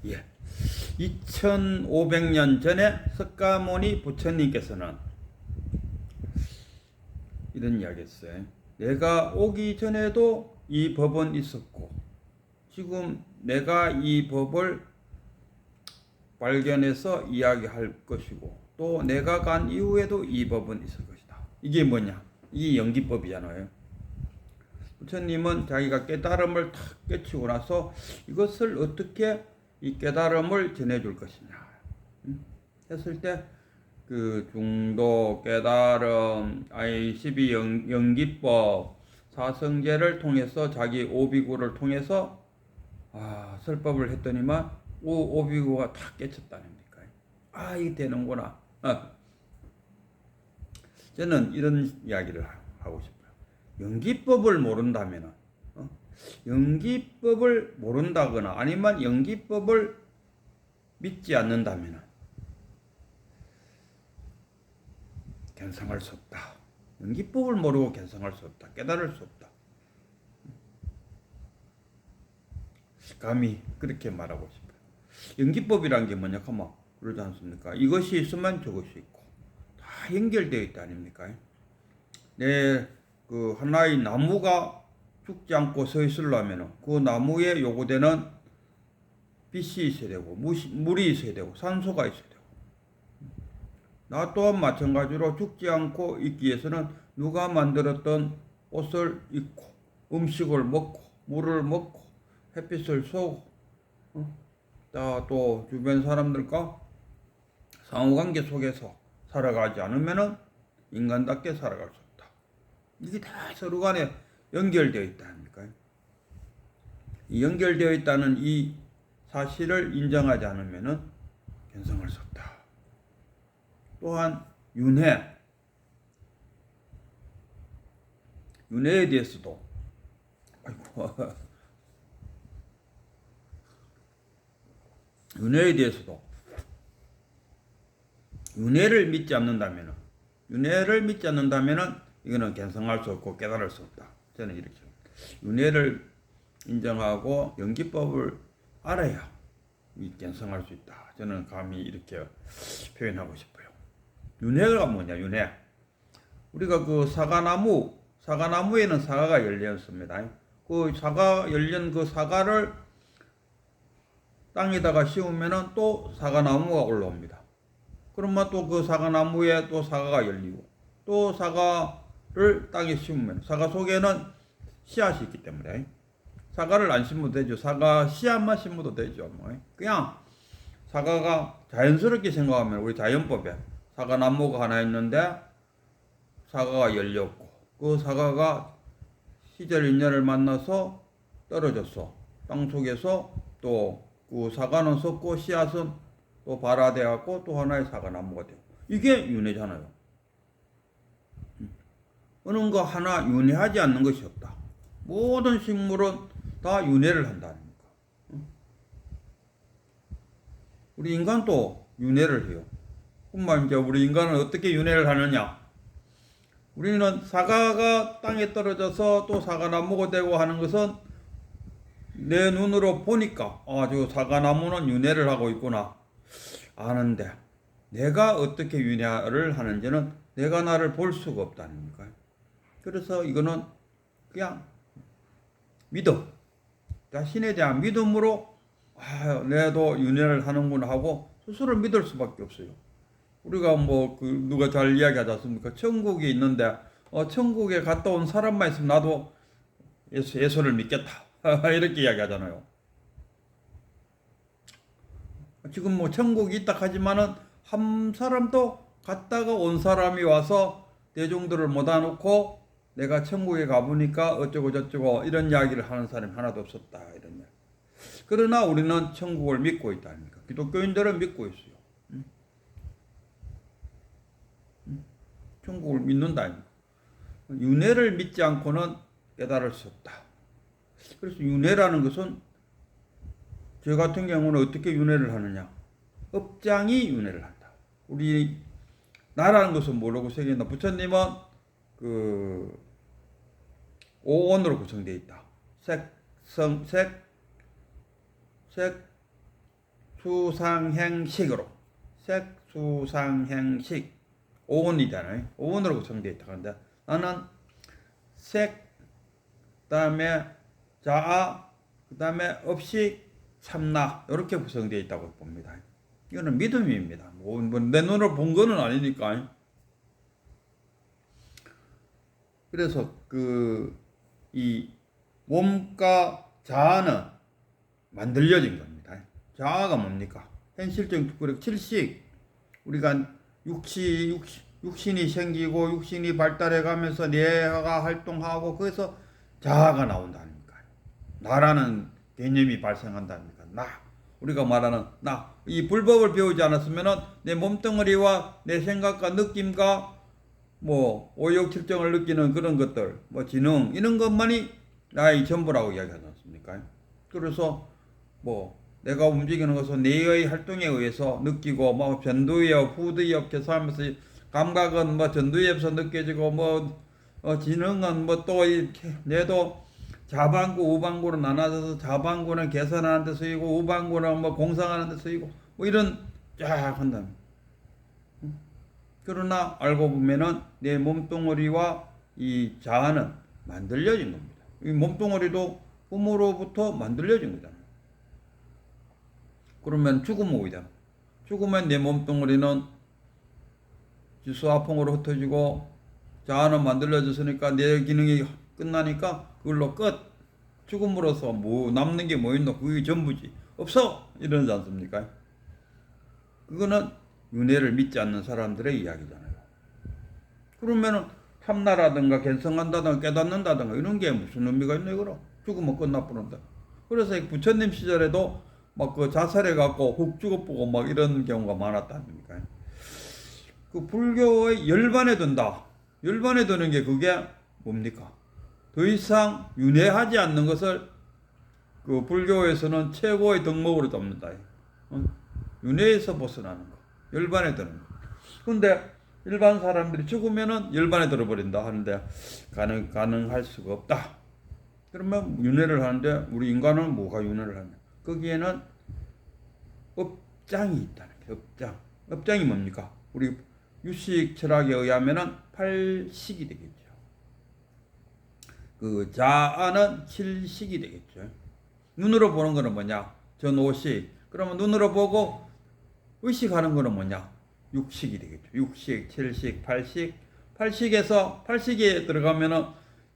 예. 2500년 전에 석가모니 부처님께서는 이런 이야기 했어요. 내가 오기 전에도 이 법은 있었고, 지금 내가 이 법을 발견해서 이야기할 것이고, 또 내가 간 이후에도 이 법은 있을 것이다. 이게 뭐냐? 이 연기법이잖아요. 부처님은 자기가 깨달음을 탁 깨치고 나서 이것을 어떻게 이 깨달음을 전해줄 것이냐 했을 때 그 중도 깨달음 I12 연기법 사성제를 통해서 자기 오비구를 통해서 설법을 했더니만 오비구가 탁 깨쳤다니까. 이게 되는구나. 저는 이런 이야기를 하고 싶어요. 연기법을 모른다면은, 연기법을 모른다거나 아니면 연기법을 믿지 않는다면은 견성할 수 없다. 연기법을 모르고 견성할 수 없다. 깨달을 수 없다. 감히 그렇게 말하고 싶어요. 연기법이란 게 뭐냐 하면 그러지 않습니까? 이것이 있으면 저것이 있고 다 연결되어 있다 아닙니까? 그 하나의 나무가 죽지 않고 서 있으려면 그 나무에 요구되는 빛이 있어야 되고 물이 있어야 되고 산소가 있어야 되고, 나 또한 마찬가지로 죽지 않고 있기 위해서는 누가 만들었던 옷을 입고 음식을 먹고 물을 먹고 햇빛을 쏘고 또 주변 사람들과 상호관계 속에서 살아가지 않으면 인간답게 살아갈 수 없다. 이게 다 서로 간에 연결되어 있다 아닙니까? 연결되어 있다는 이 사실을 인정하지 않으면 견성할 수 없다. 또한 윤회에 대해서도 윤회에 대해서도 윤회를 믿지 않는다면은 이거는 견성할 수 없고 깨달을 수 없다. 저는 이렇게 윤회를 인정하고 연기법을 알아야 견성할 수 있다. 저는 감히 이렇게 표현하고 싶어요. 윤회가 뭐냐? 윤회. 우리가 그 사과나무에는 사과가 열려 있습니다. 그 사과 열린 그 사과를 땅에다가 씌우면은 또 사과나무가 올라옵니다. 그러면 또 그 사과나무에 또 사과가 열리고, 또 사과를 땅에 심으면 사과 속에는 씨앗이 있기 때문에 사과를 안 심어도 되죠. 사과 씨앗만 심어도 되죠. 그냥 사과가 자연스럽게 생각하면 우리 자연법에 사과나무가 하나 있는데 사과가 열렸고 그 사과가 시절 인연을 만나서 떨어졌어. 땅 속에서 또 그 사과는 섰고 씨앗은 또 발화되었고 또 하나의 사과나무가 되고, 이게 윤회잖아요. 어느 거 하나 윤회하지 않는 것이 없다. 모든 식물은 다 윤회를 한다니까. 우리 인간도 윤회를 해요. 그럼 이제 우리 인간은 어떻게 윤회를 하느냐? 우리는 사과가 땅에 떨어져서 또 사과나무가 되고 하는 것은 내 눈으로 보니까 저 사과나무는 윤회를 하고 있구나 아는데, 내가 어떻게 윤회를 하는지는 내가 나를 볼 수가 없다니까. 그래서 이거는 그냥 믿음, 자신에 대한 믿음으로 내도 윤회를 하는구나 하고 스스로 믿을 수밖에 없어요. 우리가 누가 잘 이야기하지 않습니까? 천국에 있는데 천국에 갔다 온 사람만 있으면 나도 예수를 믿겠다 이렇게 이야기하잖아요. 지금 천국이 있다 하지만은 한 사람도 갔다가 온 사람이 와서 대중들을 모아 놓고 내가 천국에 가보니까 어쩌고 저쩌고 이런 이야기를 하는 사람이 하나도 없었다 이런 이야기. 그러나 우리는 천국을 믿고 있다니까. 기독교인들은 믿고 있어요. 천국을 믿는다니까. 윤회를 믿지 않고는 깨달을 수 없다. 그래서 윤회라는 것은 저 같은 경우는 어떻게 윤회를 하느냐? 업장이 윤회를 한다. 우리 나라는 것은 모르고 새긴다. 부처님은 그 오온으로 구성되어 있다. 색, 색수상행식으로 색수상행식 오온이잖아요. 오온으로 구성되어 있다. 그런데 나는 색, 그다음에 자아, 그다음에 업식, 참나 이렇게 구성되어 있다고 봅니다. 이거는 믿음입니다. 내 눈으로 본 거는 아니니까. 그래서 이 몸과 자아는 만들어진 겁니다. 자아가 뭡니까? 현실적 그리고 칠식 우리가 육신이 생기고 육신이 발달해 가면서 뇌가 활동하고 그래서 자아가 나온다니까. 나라는 개념이 발생한다니까. 우리가 말하는 나. 이 불법을 배우지 않았으면은 내 몸뚱어리와 내 생각과 느낌과 뭐 오욕칠정을 느끼는 그런 것들, 뭐 지능 이런 것만이 나의 전부라고 이야기하지 않습니까? 그래서 뭐 내가 움직이는 것은 뇌의 활동에 의해서 느끼고 뭐 전두엽, 후두엽 개수하면서 감각은 뭐 전두엽에서 느껴지고 뭐 지능은 뭐 또 이렇게 뇌도 좌반구, 우반구로 나눠져서 좌반구는 계산하는 데 쓰이고 우반구는 뭐 공상하는 데 쓰이고 뭐 이런 쫙 한다. 그러나 알고 보면은 내 몸뚱어리와 이 자아는 만들어진 겁니다. 이 몸뚱어리도 꿈으로부터 만들어진 거잖아요. 그러면 죽으면 오이잖아. 죽으면 내 몸뚱어리는 수화풍으로 흩어지고 자아는 만들어졌으니까 내 기능이 끝나니까 그걸로 끝. 죽음으로써 뭐 남는 게 뭐 있노? 그게 전부지. 없어! 이러지 않습니까? 그거는 윤회를 믿지 않는 사람들의 이야기잖아요. 그러면은 참나라든가 견성한다든가 깨닫는다든가 이런 게 무슨 의미가 있노 이거로? 죽으면 끝나버린다. 그래서 부처님 시절에도 막 그 자살해갖고 훅 죽어보고 막 이런 경우가 많았다니까. 그 불교의 열반에 든다. 열반에 드는 게 그게 뭡니까? 더 이상 윤회하지 않는 것을 그 불교에서는 최고의 덕목으로 잡는다. 윤회에서 벗어나는 거. 열반에 드는 거. 근데 일반 사람들이 죽으면은 열반에 들어버린다 하는데 가능할 수가 없다. 그러면 윤회를 하는데 우리 인간은 뭐가 윤회를 하냐? 거기에는 업장이 있다는 게 업장. 업장이 뭡니까? 우리 유식 철학에 의하면은 8식이 되겠죠. 그 자아는 7식이 되겠죠. 눈으로 보는 거는 뭐냐? 전 5식. 그러면 눈으로 보고 의식하는 거는 뭐냐? 6식이 되겠죠. 6식, 7식, 8식. 8식에 들어가면은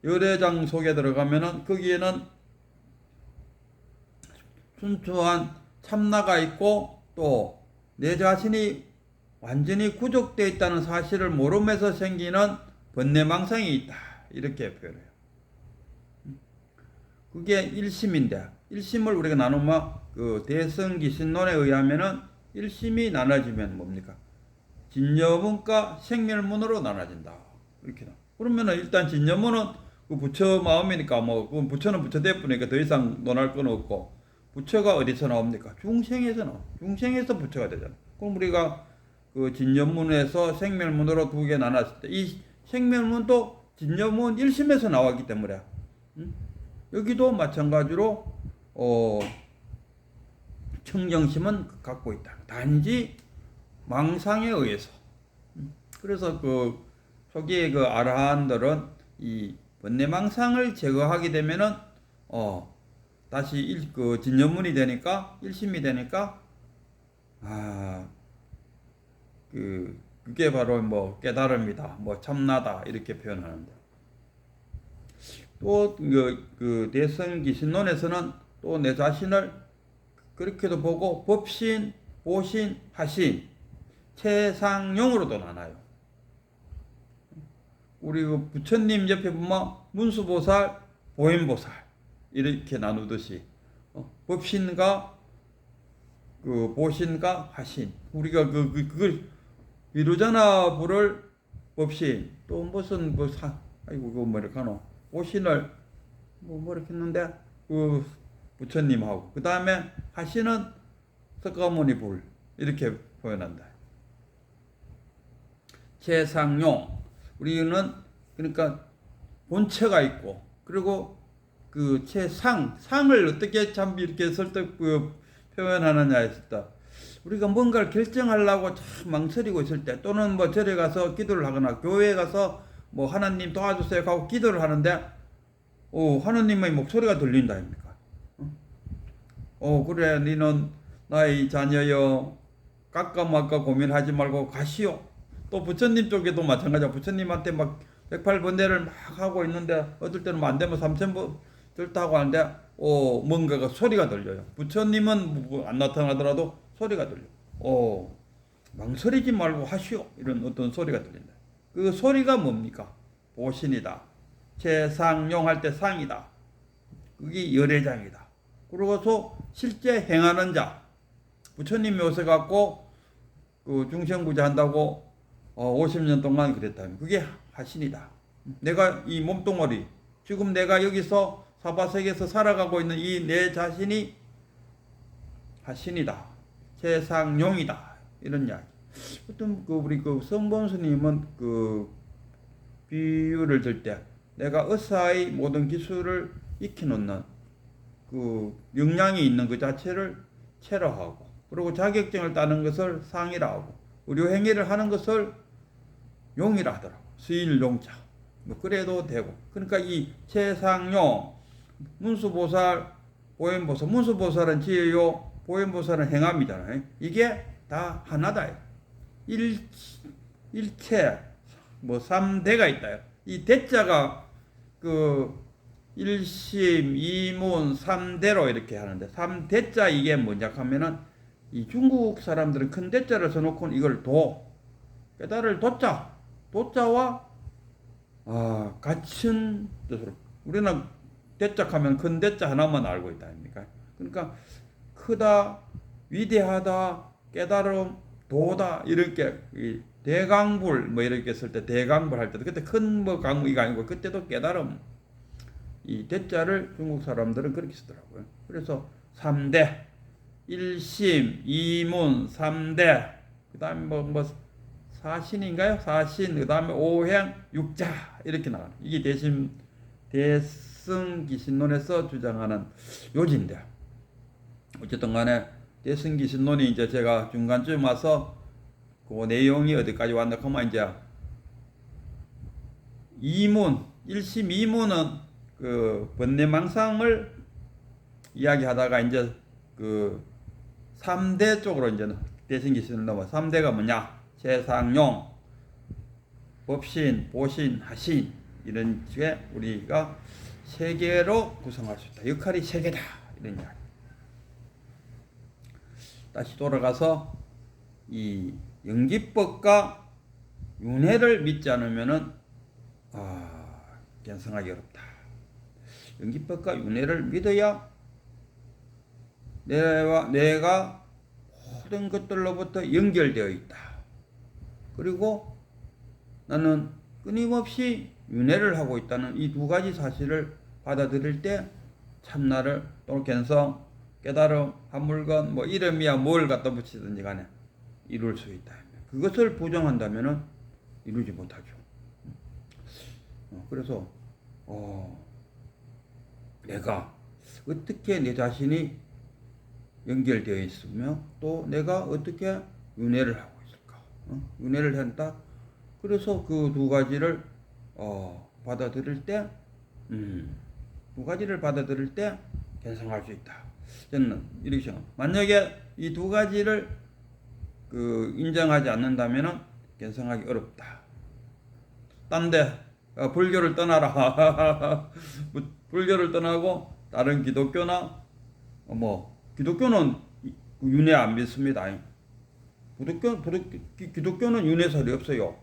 열애장 속에 들어가면은 거기에는 순수한 참나가 있고 또 내 자신이 완전히 구족되어 있다는 사실을 모르면서 생기는 번뇌망상이 있다. 이렇게 표현해요. 그게 1심인데 1심을 우리가 나누면 그 대성기신론에 의하면은 1심이 나눠지면 뭡니까? 진여문과 생멸문으로 나눠진다. 이렇게. 그러면은 일단 진여문은 그 부처 마음이니까 뭐 그 부처는 부처 대뿐이니까 더 이상 논할 건 없고 부처가 어디서 나옵니까? 중생에서 나와. 중생에서 부처가 되잖아. 그럼 우리가 그 진여문에서 생멸문으로 두 개 나눴을 때 이 생멸문도 진여문 1심에서 나왔기 때문에 여기도 마찬가지로 청정심은 갖고 있다. 단지 망상에 의해서. 그래서 그 초기에 그 아라한들은 이 번뇌망상을 제거하게 되면은 다시 그 진여문이 되니까 1심이 되니까 그게 바로 뭐 깨달음이다, 뭐 참나다 이렇게 표현하는데. 또 그 대성기신론에서는 또 내 자신을 그렇게도 보고 법신, 보신, 하신, 최상용으로도 나눠요. 우리 그 부처님 옆에 보면 문수보살, 보현보살 이렇게 나누듯이 법신과 그 보신과 하신 우리가 그걸 위로자나 부를 법신 또 무슨 그거 뭐 이렇게 하노 보신을 뭐 이렇게 했는데 그 부처님하고 그 다음에 하신은 석가모니 불 이렇게 표현한다. 최상용 우리는 그러니까 본체가 있고 그리고 그 최상 상을 어떻게 참 이렇게 설득 표현하느냐 했다. 우리가 뭔가를 결정하려고 참 망설이고 있을 때, 또는 뭐 절에 가서 기도를 하거나 교회에 가서 뭐 하나님 도와주세요 하고 기도를 하는데 하나님의 목소리가 들린다 아닙니까? 그래 너는 나의 자녀여 깎아막까 고민하지 말고 가시오. 또 부처님 쪽에도 마찬가지야. 부처님한테 막 108번뇌를 막 하고 있는데 어떨 때는 안 되면 3000번 들다고 하는데 뭔가가 소리가 들려요. 부처님은 안 나타나더라도 소리가 들려. 망설이지 말고 하시오. 이런 어떤 소리가 들린다. 그 소리가 뭡니까? 보신이다. 최상용 할 때 상이다. 그게 열애장이다. 그러고서 실제 행하는 자. 부처님이 오셔갖고 그 중생구제 한다고 50년 동안 그랬다. 그게 하신이다. 내가 이 몸뚱어리, 지금 내가 여기서 사바세계에서 살아가고 있는 이 내 자신이 하신이다. 최상용이다. 이런 이야기. 어떤 우리 성본 스님은 비유를 들 때 내가 의사의 모든 기술을 익혀놓는 역량이 있는 그 자체를 체로하고, 그리고 자격증을 따는 것을 상이라 하고, 의료행위를 하는 것을 용이라 하더라고. 수일용자. 뭐 그래도 되고. 그러니까 이 최상용, 문수보살, 보현보살. 문수보살은 지혜요, 보현보살은 행함이잖아요. 이게 다 하나다. 일체, 뭐 3대가 있다. 이 대자가 일심, 이문, 3대로 이렇게 하는데, 3대자 이게 뭐냐 하면은 이 중국 사람들은 큰 대자를 써놓고 이걸 깨달을 도자와 같은 뜻으로, 우리는 대자 하면 큰 대자 하나만 알고 있다 아닙니까? 그러니까 크다, 위대하다, 깨달음, 도다, 이렇게 대강불 뭐 이렇게 쓸 때, 대강불 할 때도 그때 큰 뭐 강이가 아니고 그때도 깨달음, 이 대자를 중국 사람들은 그렇게 쓰더라고요. 그래서 3대, 일심, 이문, 3대, 그 다음에 뭐 사신인가요? 사신, 그 다음에 오행, 육자, 이렇게 나가는. 이게 대승기신론에서 주장하는 요지인데, 어쨌든 간에 대승기신론이 이제 제가 중간쯤 와서 그 내용이 어디까지 왔나 하면 이제 이문, 일심 이문은 번뇌망상을 이야기하다가 이제 3대 쪽으로 이제 대승기신을 넘어. 3대가 뭐냐? 최상용, 법신, 보신, 하신, 이런 식의 우리가 세 개로 구성할 수 있다. 역할이 세 개다. 이런 이야기. 다시 돌아가서 이 연기법과 윤회를 믿지 않으면은 견성하기 어렵다. 연기법과 윤회를 믿어야 내가 모든 것들로부터 연결되어 있다. 그리고 나는 끊임없이 윤회를 하고 있다는 이 두 가지 사실을 받아들일 때 참나를, 또 견성, 깨달음, 한 물건, 뭐 이름이야 뭘 갖다 붙이든지 간에 이룰 수 있다. 그것을 부정한다면은 이루지 못하죠. 그래서 내가 어떻게 내 자신이 연결되어 있으며 또 내가 어떻게 윤회를 하고 있을까? 윤회를 한다. 그래서 그 두 가지를 받아들일 때, 두 가지를 받아들일 때 견성할 수 있다. 저는 이렇게 생각합니다. 만약에 이 두 가지를 인정하지 않는다면은 견성하기 어렵다. 딴데 불교를 떠나라. 불교를 떠나고 다른 기독교나 기독교는 윤회 안 믿습니다. 기독교는 윤회설이 없어요.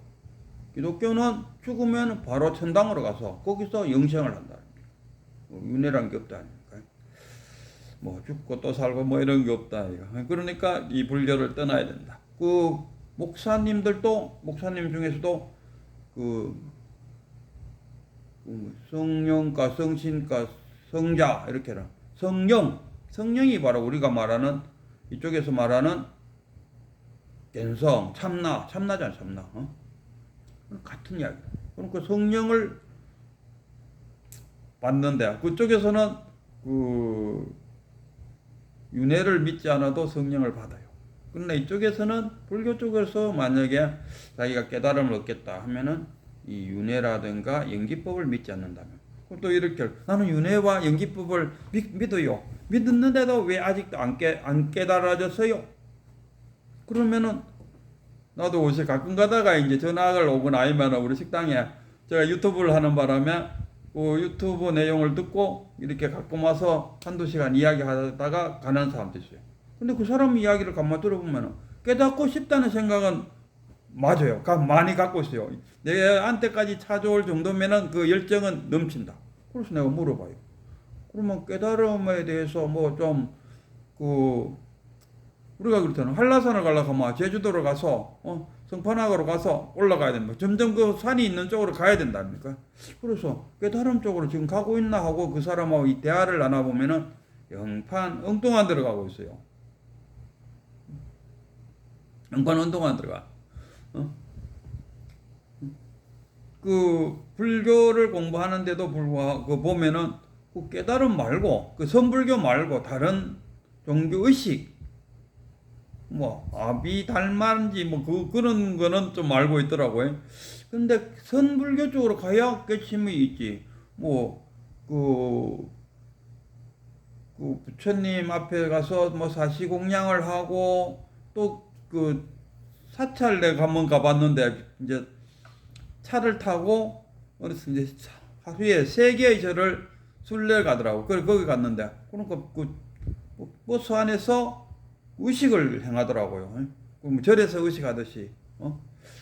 기독교는 죽으면 바로 천당으로 가서 거기서 영생을 한다. 윤회란 게 없다 아닙니까? 죽고 또 살고 이런 게 없다. 그러니까 이 불교를 떠나야 된다. 목사님 중에서도 성령과 성신과 성자 이렇게는 성령이 바로 우리가 말하는, 이쪽에서 말하는 견성, 참나잖아, 참나. 같은 이야기. 그러니까 성령을 받는데, 그쪽에서는 윤회를 믿지 않아도 성령을 받아요. 그런데 이쪽에서는 불교 쪽에서 만약에 자기가 깨달음을 얻겠다 하면은 이 윤회라든가 연기법을 믿지 않는다면, 또 이렇게 나는 윤회와 연기법을 믿어요. 믿었는데도 왜 아직도 안 깨달아졌어요? 그러면은 나도 옷이 가끔 가다가 이제 전화가 오거나 아니면 우리 식당에 제가 유튜브를 하는 바람에 그 유튜브 내용을 듣고 이렇게 가끔 와서 한두 시간 이야기하다가 가는 사람도 있어요. 근데 그 사람 이야기를 가만 들어보면 깨닫고 싶다는 생각은 맞아요. 많이 갖고 있어요. 내한테까지 찾아올 정도면은 그 열정은 넘친다. 그래서 내가 물어봐요. 그러면 깨달음에 대해서 뭐 좀 우리가 그렇잖아. 한라산을 가려고 하면 제주도로 가서 성판악으로 가서 올라가야 됩니다. 점점 그 산이 있는 쪽으로 가야 된답니까? 그래서 깨달음 쪽으로 지금 가고 있나 하고 그 사람하고 이 대화를 나눠보면은 영판 엉뚱한 데로 가고 있어요. 영판 엉뚱한 데가. 그 불교를 공부하는데도 불구하고 그 보면은 그 깨달음 말고 그 선불교 말고 다른 종교 의식 뭐 아비달마인지 뭐 그런 거는 좀 알고 있더라고요. 근데 선불교 쪽으로 가야 깨침이 있지. 그 부처님 앞에 가서 뭐 사시공양을 하고 또 그 사찰 내가 한번 가봤는데 이제 차를 타고 어디서 이제 하루에 3개의 절을 순례 가더라고. 그래 거기 갔는데 그러니까 그 버스 안에서 의식을 행하더라고요. 뭐 절에서 의식하듯이.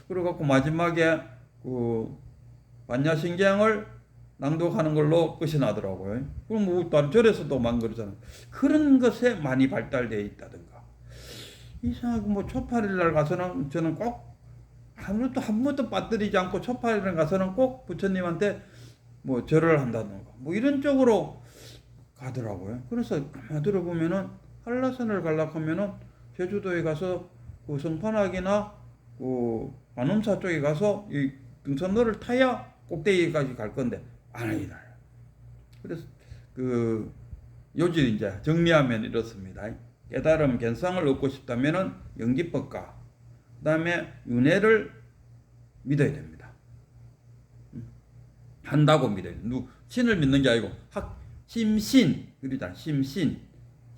그래갖고 마지막에 그 반야신경을 낭독하는 걸로 끝이 나더라고요. 그럼 뭐 다른 절에서도 만 그러잖아요. 그런 것에 많이 발달되어 있다든가. 이상하고 뭐 초파일날 가서는 저는 꼭 아무것도 한 번도 빠뜨리지 않고 초파일날 가서는 꼭 부처님한테 뭐 절을 한다든가 뭐 이런 쪽으로 가더라고요. 그래서 가만 들어보면은 한라산을 가려고 하면은 제주도에 가서 그 성판악이나 그 관음사 쪽에 가서 이 등산로를 타야 꼭대기까지 갈 건데 아니다. 그래서 그 요지 이제 정리하면 이렇습니다. 깨달음 견성을 얻고 싶다면은 연기법과 그다음에 윤회를 믿어야 됩니다. 한다고 믿어야 돼. 신을 믿는 게 아니고 심신 그러잖아. 심신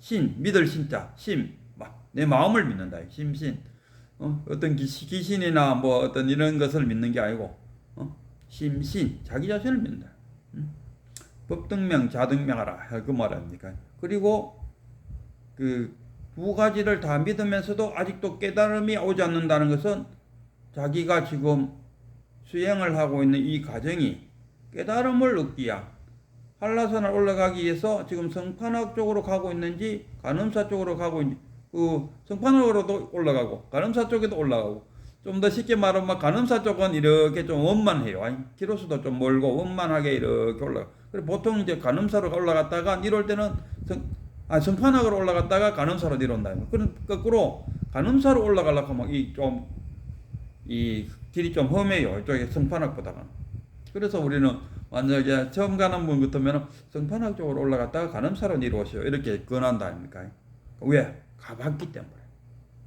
신 믿을 신자 심 내 마음을 믿는다. 심신 어떤 귀신이나 뭐 어떤 이런 것을 믿는 게 아니고 심신 자기 자신을 믿는다. 법등명 자등명하라 그 말 아닙니까? 그리고 그 두 가지를 다 믿으면서도 아직도 깨달음이 오지 않는다는 것은 자기가 지금 수행을 하고 있는 이 과정이 깨달음을 얻기 위한 한라산을 올라가기 위해서 지금 성판악 쪽으로 가고 있는지 관음사 쪽으로 가고 있는지 그 성판악으로도 올라가고 관음사 쪽에도 올라가고 좀 더 쉽게 말하면 관음사 쪽은 이렇게 좀 원만해요. 키로수도 좀 멀고 원만하게 이렇게 올라가. 그리고 보통 이제 관음사로 올라갔다가 이럴 때는 성판악으로 올라갔다가 관음사로 내려온다. 그럼 거꾸로 관음사로 올라가려고 하면 이 길이 좀 험해요. 이쪽에 성판악보다는. 그래서 우리는 만약에 처음 가는 분 같으면 성판악 쪽으로 올라갔다가 관음사로 내려오시오. 이렇게 권한다 아닙니까? 왜? 가봤기 때문에.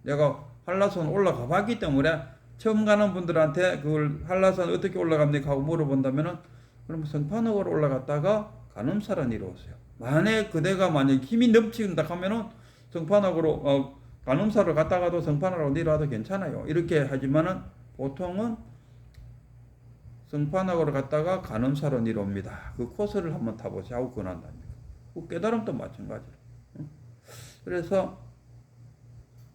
내가 한라산 올라가 봤기 때문에 처음 가는 분들한테 그걸 한라산 어떻게 올라갑니까 하고 물어본다면은 그러면 성판악으로 올라갔다가 관음사로 내려오세요. 만약 그대가 만약 힘이 넘친다 하면은 성판악으로 관음사로 갔다가도 성판악으로 내려와도 괜찮아요. 이렇게 하지만은 보통은 성판악으로 갔다가 관음사로 내려옵니다. 그 코스를 한번 타보시고 권한답니다. 그 깨달음도 마찬가지로. 그래서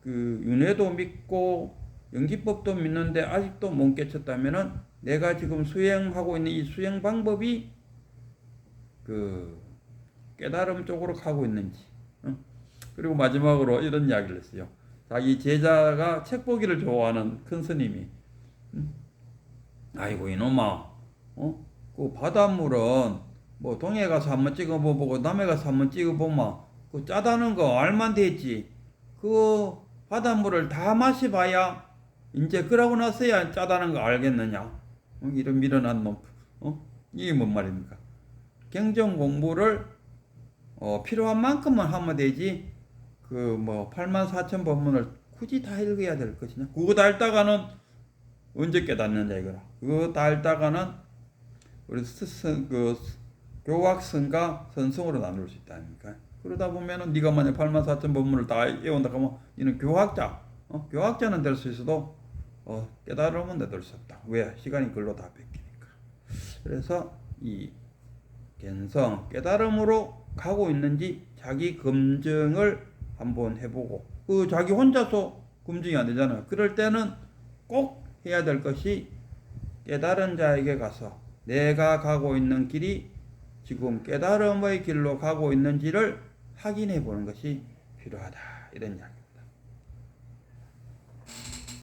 그 윤회도 믿고 연기법도 믿는데 아직도 못 깨쳤다면은 내가 지금 수행하고 있는 이 수행 방법이 그 깨달음 쪽으로 가고 있는지. 그리고 마지막으로 이런 이야기를 했어요. 자기 제자가 책 보기를 좋아하는 큰 스님이 아이고 이놈아 그 바닷물은 뭐 동해 가서 한번 찍어보고 남해 가서 한번 찍어보면 그 짜다는 거 알만 되지. 그 바닷물을 다 마셔봐야 이제 그러고 나서야 짜다는 거 알겠느냐. 이런 미련한 놈. 이게 뭔 말입니까? 경전 공부를 필요한 만큼만 하면 되지. 그 뭐 84,000법문을 굳이 다 읽어야 될 것이냐? 그거 다 읽다가는 언제 깨닫느냐 이거라. 그거 다 읽다가는 우리 교학선과 선성으로 나눌 수 있다 아닙니까? 그러다 보면은 네가 만약 84,000 법문을 다 외운다 하면 이는 교학자, 교학자는 될 수 있어도 깨달음은 얻을 수 없다. 왜? 시간이 글로 다 뺏기니까. 그래서 이 견성, 깨달음으로 가고 있는지 자기 검증을 한번 해보고, 자기 혼자서 검증이 안 되잖아요. 그럴 때는 꼭 해야 될 것이 깨달은 자에게 가서 내가 가고 있는 길이 지금 깨달음의 길로 가고 있는지를 확인해 보는 것이 필요하다. 이런 이야기.